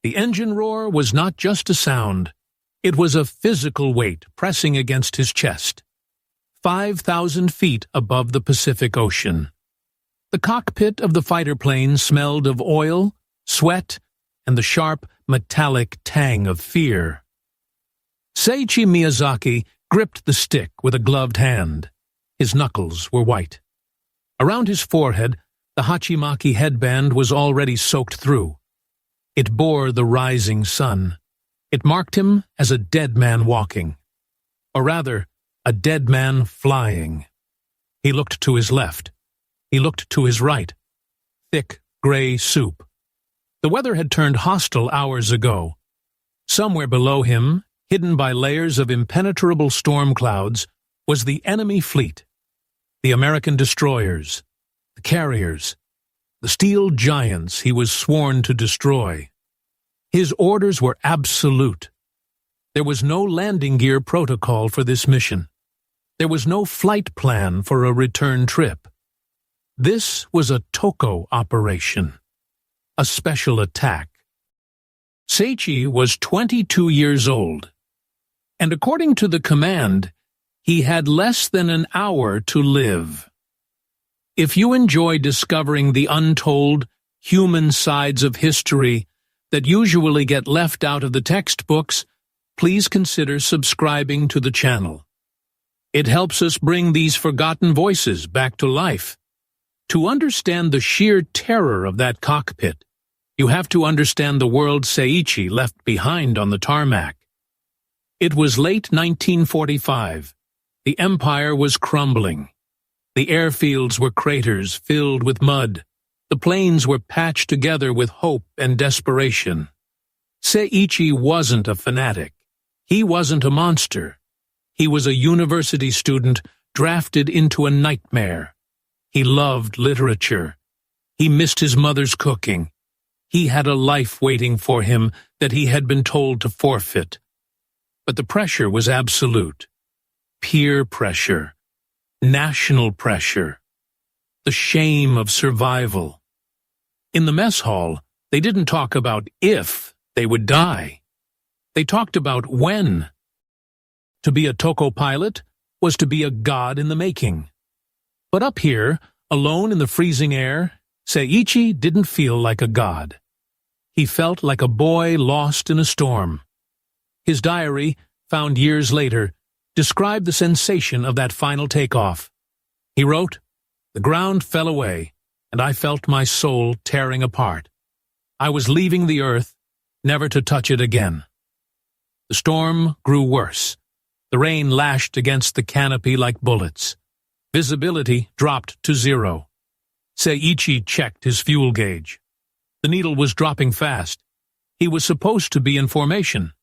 The engine roar was not just a sound. It was a physical weight pressing against his chest. 5,000 feet above the Pacific Ocean. The cockpit of the fighter plane smelled of oil, sweat, and the sharp, metallic tang of fear. Seiichi Miyazaki gripped the stick with a gloved hand. His knuckles were white. Around his forehead, the Hachimaki headband was already soaked through. It bore the rising sun. It marked him as a dead man walking. Or rather, a dead man flying. He looked to his left. He looked to his right. Thick, gray soup. The weather had turned hostile hours ago. Somewhere below him, hidden by layers of impenetrable storm clouds, was the enemy fleet. The American destroyers, the carriers, the steel giants he was sworn to destroy. His orders were absolute. There was no landing gear protocol for this mission. There was no flight plan for a return trip. This was a Toko operation, a special attack. Seiichi was 22 years old, and according to the command, he had less than an hour to live. If you enjoy discovering the untold, human sides of history that usually get left out of the textbooks, please consider subscribing to the channel. It helps us bring these forgotten voices back to life. To understand the sheer terror of that cockpit, you have to understand the world Seiichi left behind on the tarmac. It was late 1945. The empire was crumbling. The airfields were craters filled with mud. The planes were patched together with hope and desperation. Seiichi wasn't a fanatic. He wasn't a monster. He was a university student drafted into a nightmare. He loved literature. He missed his mother's cooking. He had a life waiting for him that he had been told to forfeit. But the pressure was absolute. Peer pressure. National pressure. The shame of survival. In the mess hall, they didn't talk about if they would die. They talked about when. To be a Toko pilot was to be a god in the making. But up here, alone in the freezing air, Seiichi didn't feel like a god. He felt like a boy lost in a storm. His diary, found years later, described the sensation of that final takeoff. He wrote, "The ground fell away, and I felt my soul tearing apart. I was leaving the earth, never to touch it again." The storm grew worse. The rain lashed against the canopy like bullets. Visibility dropped to 0. Seiichi checked his fuel gauge. The needle was dropping fast. He was supposed to be in formation.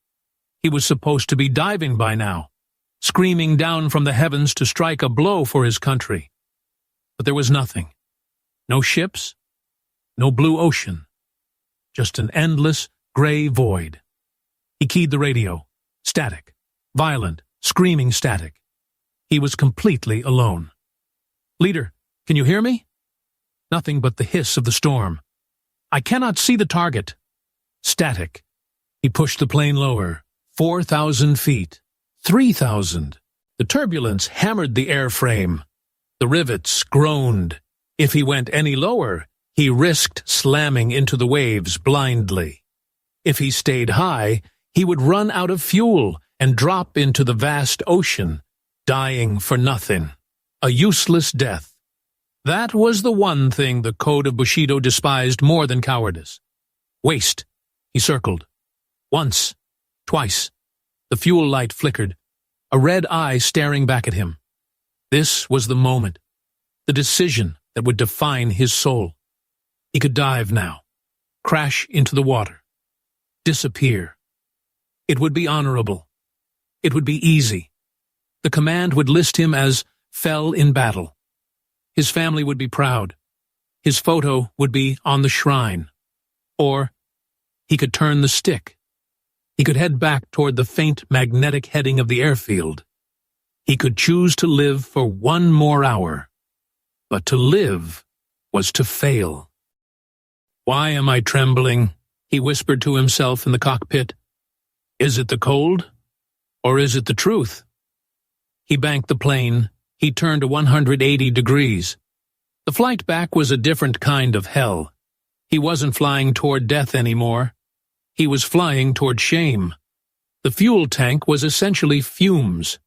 He was supposed to be diving by now, screaming down from the heavens to strike a blow for his country. But there was nothing. No ships, no blue ocean. Just an endless, gray void. He keyed the radio. Static. Violent, screaming static. He was completely alone. "Leader, can you hear me?" Nothing but the hiss of the storm. "I cannot see the target." Static. He pushed the plane lower. 4,000 feet. 3,000. The turbulence hammered the airframe. The rivets groaned. If he went any lower, he risked slamming into the waves blindly. If he stayed high, he would run out of fuel and drop into the vast ocean, dying for nothing. A useless death. That was the one thing the code of Bushido despised more than cowardice. Waste. He circled. Once. Twice. The fuel light flickered, a red eye staring back at him. This was the moment, the decision that would define his soul. He could dive now, crash into the water, disappear. It would be honorable. It would be easy. The command would list him as fell in battle. His family would be proud. His photo would be on the shrine. Or he could turn the stick. He could head back toward the faint magnetic heading of the airfield. He could choose to live for one more hour. But to live was to fail. Why am I trembling? He whispered to himself in the cockpit. Is it the cold? Or is it the truth? He banked the plane. He turned to 180 degrees. The flight back was a different kind of hell. He wasn't flying toward death anymore. He was flying toward shame. The fuel tank was essentially fumes.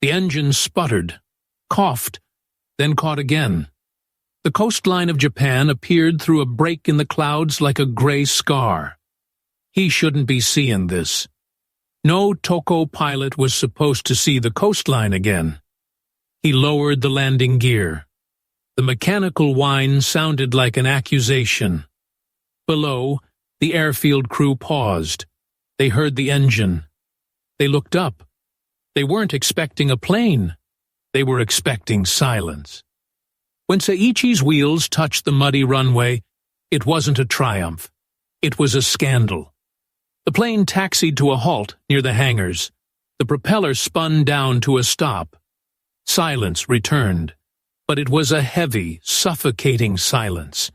The engine sputtered, coughed, then caught again. The coastline of Japan appeared through a break in the clouds like a gray scar. He shouldn't be seeing this. No Toko pilot was supposed to see the coastline again. He lowered the landing gear. The mechanical whine sounded like an accusation. Below, the airfield crew paused. They heard the engine. They looked up. They weren't expecting a plane. They were expecting silence. When Seiichi's wheels touched the muddy runway, it wasn't a triumph. It was a scandal. The plane taxied to a halt near the hangars. The propeller spun down to a stop. Silence returned, but it was a heavy, suffocating silence.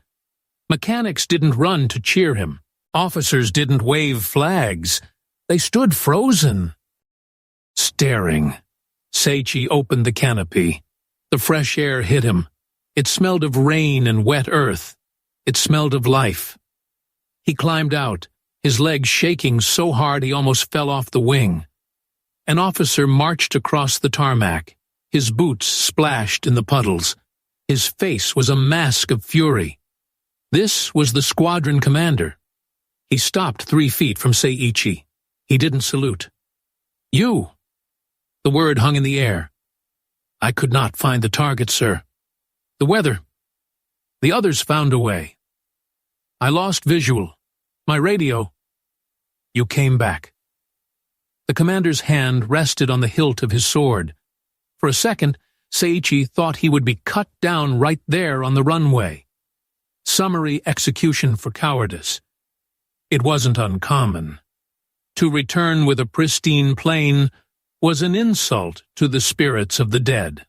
Mechanics didn't run to cheer him. Officers didn't wave flags. They stood frozen, staring. Seiichi opened the canopy. The fresh air hit him. It smelled of rain and wet earth. It smelled of life. He climbed out, his legs shaking so hard he almost fell off the wing. An officer marched across the tarmac. His boots splashed in the puddles. His face was a mask of fury. This was the squadron commander. He stopped 3 feet from Seiichi. He didn't salute. You. The word hung in the air. I could not find the target, sir. The weather. The others found a way. I lost visual. My radio. You came back. The commander's hand rested on the hilt of his sword. For a second, Seiichi thought he would be cut down right there on the runway. Summary execution for cowardice. It wasn't uncommon. To return with a pristine plane was an insult to the spirits of the dead.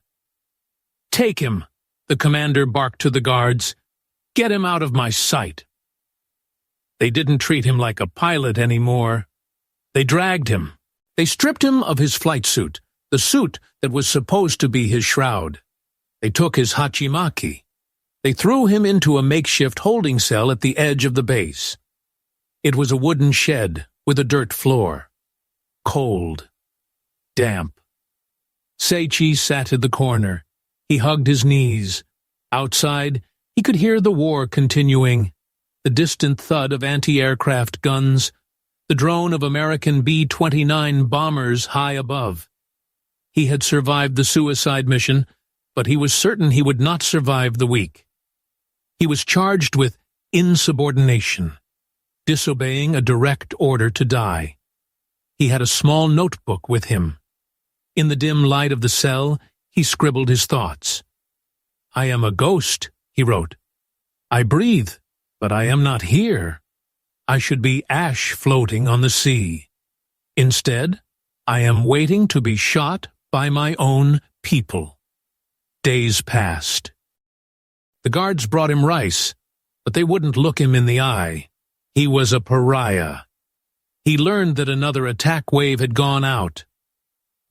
Take him, the commander barked to the guards. Get him out of my sight. They didn't treat him like a pilot anymore. They dragged him. They stripped him of his flight suit, the suit that was supposed to be his shroud. They took his hachimaki. They threw him into a makeshift holding cell at the edge of the base. It was a wooden shed with a dirt floor. Cold. Damp. Seiichi sat in the corner. He hugged his knees. Outside, he could hear the war continuing. The distant thud of anti-aircraft guns, the drone of American B-29 bombers high above. He had survived the suicide mission, but he was certain he would not survive the week. He was charged with insubordination, disobeying a direct order to die. He had a small notebook with him. In the dim light of the cell, he scribbled his thoughts. I am a ghost, he wrote. I breathe, but I am not here. I should be ash floating on the sea. Instead, I am waiting to be shot by my own people. Days passed. The guards brought him rice, but they wouldn't look him in the eye. He was a pariah. He learned that another attack wave had gone out.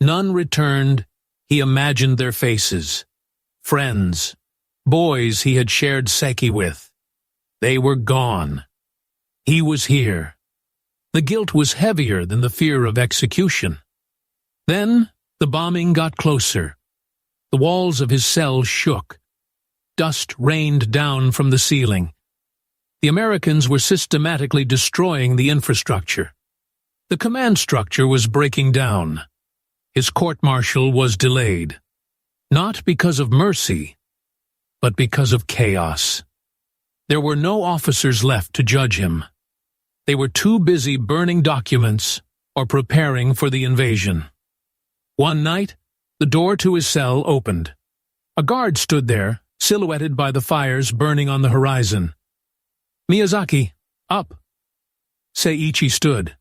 None returned. He imagined their faces. Friends. Boys he had shared sake with. They were gone. He was here. The guilt was heavier than the fear of execution. Then the bombing got closer. The walls of his cell shook. Dust rained down from the ceiling. The Americans were systematically destroying the infrastructure. The command structure was breaking down. His court-martial was delayed. Not because of mercy, but because of chaos. There were no officers left to judge him. They were too busy burning documents or preparing for the invasion. One night, the door to his cell opened. A guard stood there, silhouetted by the fires burning on the horizon. Miyazaki, up. Seiichi stood.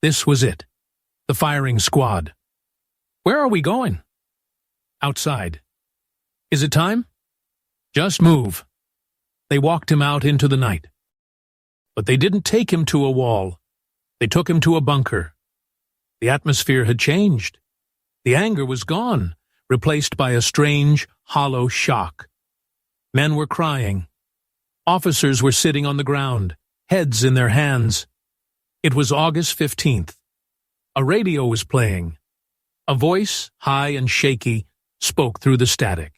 This was it. The firing squad. Where are we going? Outside. Is it time? Just move. They walked him out into the night. But they didn't take him to a wall. They took him to a bunker. The atmosphere had changed. The anger was gone, replaced by a strange, hollow shock. Men were crying. Officers were sitting on the ground, heads in their hands. It was August 15th. A radio was playing. A voice, high and shaky, spoke through the static.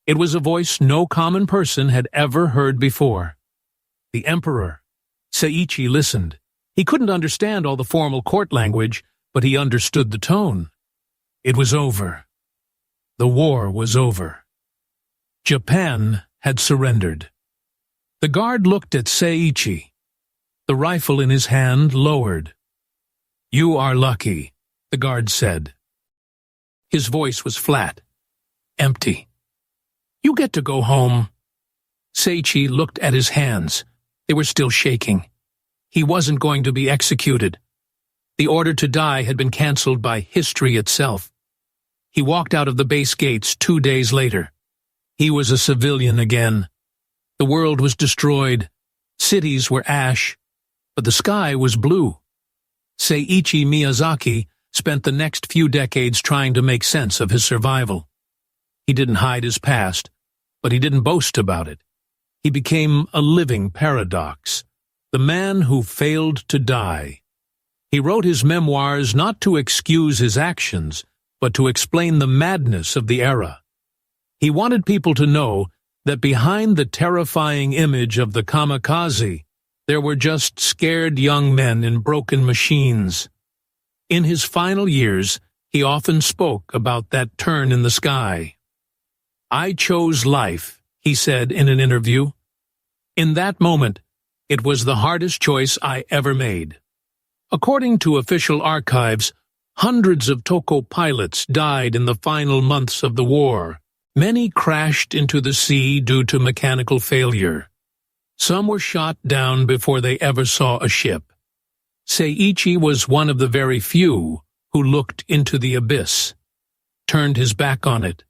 It was a voice no common person had ever heard before. The Emperor. Seiichi listened. He couldn't understand all the formal court language, but he understood the tone. It was over. The war was over. Japan had surrendered. The guard looked at Seiichi. The rifle in his hand lowered. "You are lucky," the guard said. His voice was flat, empty. "You get to go home." Seiichi looked at his hands. They were still shaking. He wasn't going to be executed. The order to die had been cancelled by history itself. He walked out of the base gates 2 days later. He was a civilian again. The world was destroyed. Cities were ash, but the sky was blue. Seiichi Miyazaki spent the next few decades trying to make sense of his survival. He didn't hide his past, but he didn't boast about it. He became a living paradox, the man who failed to die. He wrote his memoirs not to excuse his actions, but to explain the madness of the era. He wanted people to know that behind the terrifying image of the kamikaze, there were just scared young men in broken machines. In his final years, he often spoke about that turn in the sky. "I chose life," he said in an interview. "In that moment, it was the hardest choice I ever made." According to official archives, hundreds of Toko pilots died in the final months of the war. Many crashed into the sea due to mechanical failure. Some were shot down before they ever saw a ship. Seiichi was one of the very few who looked into the abyss, turned his back on it,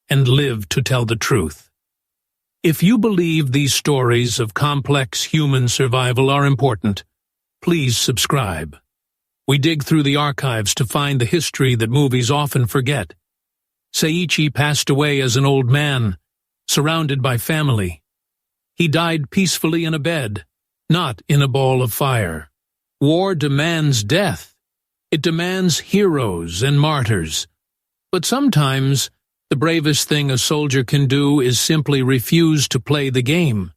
and lived to tell the truth. If you believe these stories of complex human survival are important, please subscribe. We dig through the archives to find the history that movies often forget. Seiichi passed away as an old man, surrounded by family. He died peacefully in a bed, not in a ball of fire. War demands death. It demands heroes and martyrs. But sometimes the bravest thing a soldier can do is simply refuse to play the game.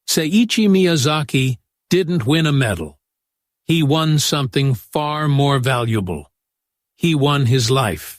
Seiichi Miyazaki didn't win a medal. He won something far more valuable. He won his life.